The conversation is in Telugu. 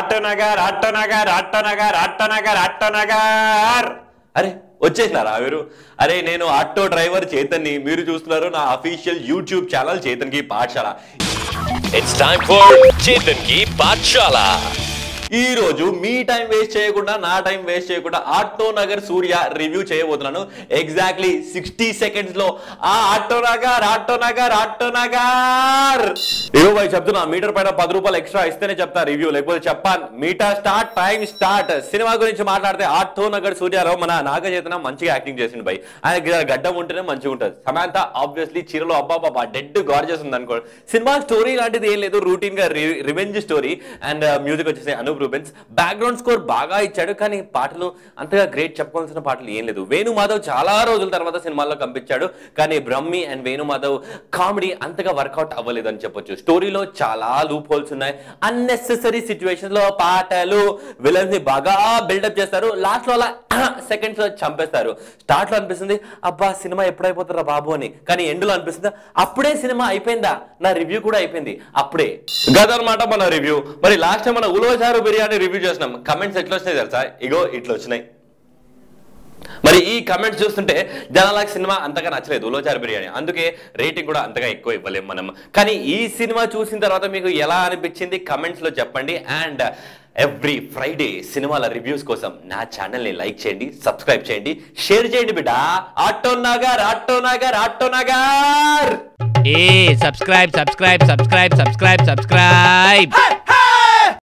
ఆటోనగర్ ఆటోనగర్ ఆటోనగర్ ఆటోనగర్ ఆటోనగర్. అరే వచ్చేసినారా మీరు? అరే నేను ఆటో డ్రైవర్ చేతన్ని, మీరు చూస్తున్నారు నా అఫీషియల్ యూట్యూబ్ ఛానల్ చేతన్ కి పాఠశాల. ఇట్స్ టైమ్ ఫర్ చేతన్ కి పాఠశాల. ఈ రోజు మీ టైం వేస్ట్ చేయకుండా, నా టైం వేస్ట్ చేయకుండా ఆటో నగర్ సూర్య రివ్యూ చేయబోతున్నాను. ఎగ్జాక్ట్లీ 60 సెకండ్స్ లో ఆ auto Nagar auto Nagar auto Nagar. ఇగో భాయ్ చెప్తున్నా, మీటర్ పైన 10 రూపాయలు ఎక్స్ట్రా ఇస్తేనే చెప్తా రివ్యూ, లేకపోతే చెప్పాను. Meter start, time start. Cinema గురించి మాట్లాడితే ఆటో నగర్ సూర్యలో మన నాగ చైతన్య మంచిగా యాక్టింగ్ చేసిండు భాయ్. ఆయన గడ్డం ఉంటేనే మంచిగా ఉంటుంది. సమాంత ఆబ్వియస్లీ చీరలో అబ్బాబా డెడ్ గార్జియస్ ఉంది అనుకో. సినిమా స్టోరీ లాంటిది ఏం లేదు, రూటీన్ గా రివెంజ్ స్టోరీ. అండ్ మ్యూజిక్ వచ్చేసి అనూప్ రూబెన్స్. బ్యాక్గ్రౌండ్ స్కోర్ బాగా ఇచ్చాడు, కానీ పాటలు అంతగా గ్రేట్ చెప్పుకోవాల్సిన పాటలు ఏం లేదు. వేణు మాధవ్ చాలా రోజుల తర్వాత సినిమాల్లో కనిపించాడు, కానీ బ్రహ్మి అండ్ వేణు మాధవ్ కామెడీ అంతగా వర్కౌట్ అవ్వలేదు అని చెప్పొచ్చు. స్టోరీలో చాలా లూప్ హోల్స్ ఉన్నాయి. అన్నెసెసరీ సిచ్యువేషన్స్ లో పాటలు విలన్స్ ని బాగా బిల్డప్ చేస్తారు, లాస్ట్ లో అలా సెకండ్స్ లో చంపేస్తారు. స్టార్ట్ లో అనిపిస్తుంది అబ్బా సినిమా ఎప్పుడైపోతారా బాబు అని, కానీ ఎండ్ లో అనిపిస్తుంది అప్పుడే సినిమా అయిపోయిందా, నా రివ్యూ కూడా అయిపోయింది అప్పుడే. గదనమాట మన రివ్యూ. మరి లాస్ట్ టైం మన ఉలవచారు బిర్యానీ రివ్యూ చేసినాం. కమెంట్స్ ఎట్లా వచ్చినాయి తెలుసా? ఇగో ఇట్లా వచ్చినాయి. మరి ఈ కమెంట్స్ చూస్తుంటే జనాలకు సినిమా అంతగా నచ్చలేదు ఉలవచారు బిర్యానీ, అందుకే రేటింగ్ కూడా అంతగా ఎక్కువ ఇవ్వలేం మనం. కానీ ఈ సినిమా చూసిన తర్వాత మీకు ఎలా అనిపించింది కమెంట్స్ లో చెప్పండి. అండ్ ఎవ్రీ ఫ్రైడే సినిమాల రివ్యూస్ కోసం నా ఛానల్ ని లైక్ చేయండి, సబ్స్క్రైబ్ చేయండి, షేర్ చేయండి బిడ్డ. Auto Nagar auto Nagar auto Nagar. Subscribe.